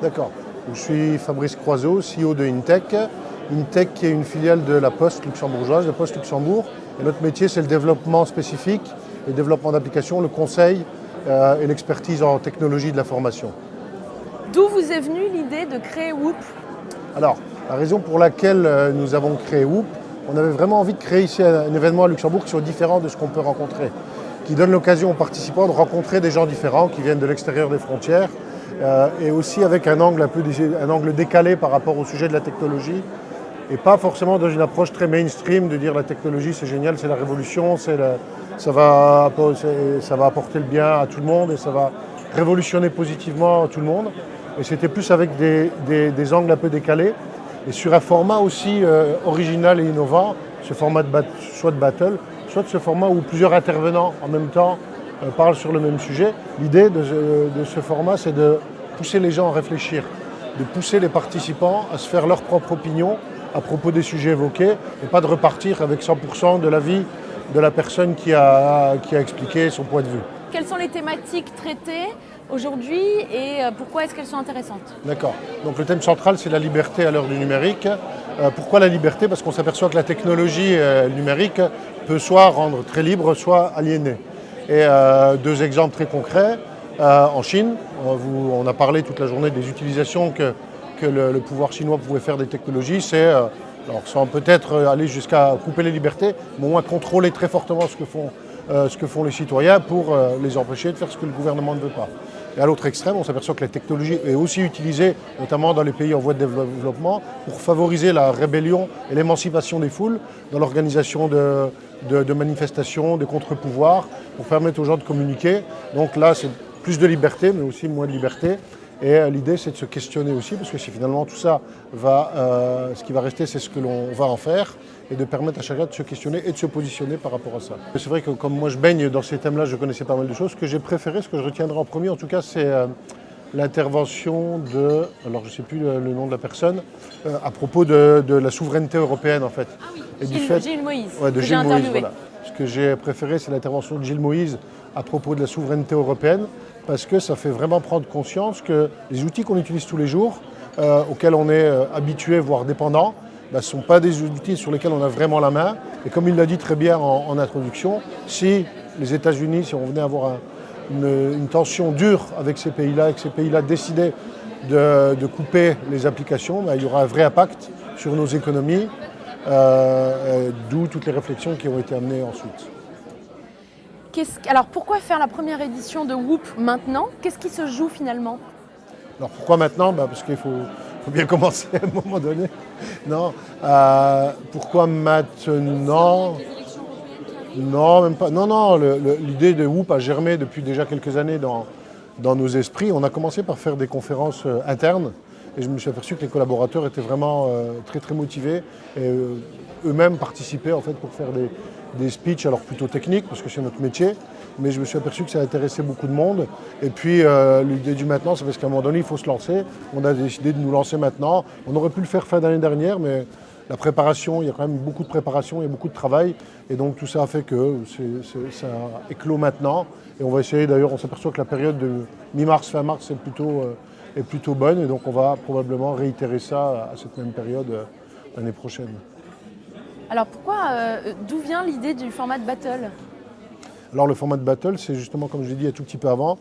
D'accord. Je suis Fabrice Croiseau, CEO de Intech. Intech qui est une filiale de la Poste luxembourgeoise, de Poste Luxembourg. Et notre métier, c'est le développement spécifique, le développement d'applications, le conseil et l'expertise en technologie de l'information. D'où vous est venue l'idée de créer Whoop? Alors, la raison pour laquelle nous avons créé Whoop, on avait vraiment envie de créer ici un événement à Luxembourg qui soit différent de ce qu'on peut rencontrer, qui donne l'occasion aux participants de rencontrer des gens différents qui viennent de l'extérieur des frontières et aussi avec un angle décalé par rapport au sujet de la technologie et pas forcément dans une approche très mainstream de dire la technologie c'est génial, c'est la révolution, ça va apporter le bien à tout le monde et ça va révolutionner positivement tout le monde. Et c'était plus avec des angles un peu décalés et sur un format aussi original et innovant, ce format soit de battle, soit de ce format où plusieurs intervenants en même temps parlent sur le même sujet. L'idée de ce format, c'est de pousser les gens à réfléchir, de pousser les participants à se faire leur propre opinion à propos des sujets évoqués et pas de repartir avec 100% de l'avis de la personne qui a expliqué son point de vue. Quelles sont les thématiques traitées aujourd'hui et pourquoi est-ce qu'elles sont intéressantes? D'accord. Donc le thème central, c'est la liberté à l'heure du numérique. Pourquoi la liberté? Parce qu'on s'aperçoit que la technologie numérique peut soit rendre très libre, soit aliéner. Et deux exemples très concrets. En Chine, on a parlé toute la journée des utilisations que le pouvoir chinois pouvait faire des technologies. C'est, alors sans peut-être aller jusqu'à couper les libertés, mais au moins contrôler très fortement ce que font les citoyens pour les empêcher de faire ce que le gouvernement ne veut pas. Et à l'autre extrême, on s'aperçoit que la technologie est aussi utilisée, notamment dans les pays en voie de développement, pour favoriser la rébellion et l'émancipation des foules dans l'organisation de manifestations, de contre-pouvoirs, pour permettre aux gens de communiquer. Donc là, c'est plus de liberté, mais aussi moins de liberté. Et l'idée, c'est de se questionner aussi, parce que si finalement tout ça ce qui va rester, c'est ce que l'on va en faire, et de permettre à chacun de se questionner et de se positionner par rapport à ça. C'est vrai que comme moi je baigne dans ces thèmes-là, je connaissais pas mal de choses. Ce que j'ai préféré, ce que je retiendrai en premier, en tout cas, c'est l'intervention de, alors je ne sais plus le nom de la personne, à propos de la souveraineté européenne en fait. Ah oui, et Gilles Moïse, ouais, de que Gilles j'ai Moïse, interviewé. voilà. Ce que j'ai préféré, c'est l'intervention de Gilles Moïse à propos de la souveraineté européenne, parce que ça fait vraiment prendre conscience que les outils qu'on utilise tous les jours, auxquels on est habitué, voire dépendant, ne sont pas des outils sur lesquels on a vraiment la main. Et comme il l'a dit très bien en introduction, si les États-Unis, si on venait avoir une tension dure avec ces pays-là, et que ces pays-là décidaient de couper les applications, il y aura un vrai impact sur nos économies, d'où toutes les réflexions qui ont été amenées ensuite. Alors pourquoi faire la première édition de Whoop maintenant? Qu'est-ce qui se joue finalement? Alors pourquoi maintenant? Parce qu'il faut bien commencer à un moment donné. Non. Pourquoi maintenant? Non, même pas. Non. L'idée de Whoop a germé depuis déjà quelques années dans nos esprits. On a commencé par faire des conférences internes et je me suis aperçu que les collaborateurs étaient vraiment très très motivés et eux-mêmes participaient en fait pour faire des speeches, alors plutôt techniques parce que c'est notre métier, mais je me suis aperçu que ça intéressait beaucoup de monde. Et puis l'idée du maintenant, c'est parce qu'à un moment donné, il faut se lancer. On a décidé de nous lancer maintenant. On aurait pu le faire fin d'année dernière, mais la préparation, il y a quand même beaucoup de préparation, il y a beaucoup de travail. Et donc tout ça a fait que ça éclot maintenant. Et on va essayer, d'ailleurs, on s'aperçoit que la période de mi-mars, fin mars est plutôt bonne. Et donc on va probablement réitérer ça à cette même période l'année prochaine. Alors d'où vient l'idée du format de battle? Alors le format de battle, c'est justement, comme je l'ai dit un tout petit peu avant,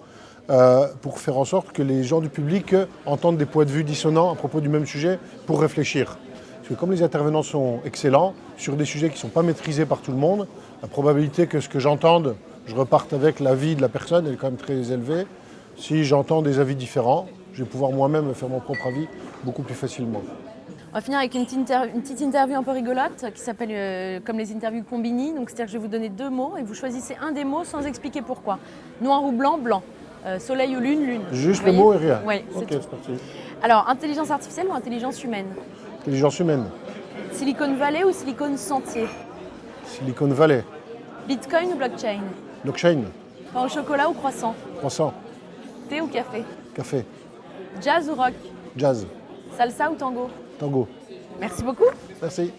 pour faire en sorte que les gens du public entendent des points de vue dissonants à propos du même sujet pour réfléchir. Parce que comme les intervenants sont excellents, sur des sujets qui ne sont pas maîtrisés par tout le monde, la probabilité que ce que j'entende, je reparte avec l'avis de la personne, elle est quand même très élevée. Si j'entends des avis différents, je vais pouvoir moi-même faire mon propre avis beaucoup plus facilement. On va finir avec une petite interview un peu rigolote qui s'appelle comme les interviews Combini. Donc c'est-à-dire que je vais vous donner deux mots et vous choisissez un des mots sans expliquer pourquoi. Noir ou blanc, blanc. Soleil ou lune, lune. Juste le mot et rien? Oui, ok, c'est parti. Alors, intelligence artificielle ou intelligence humaine? Intelligence humaine. Silicon Valley ou Silicon Sentier? Silicon Valley. Bitcoin ou blockchain? Blockchain. Pain au chocolat ou croissant? Croissant. Thé ou café? Café. Jazz ou rock? Jazz. Salsa ou tango? Tango. Merci beaucoup. Merci.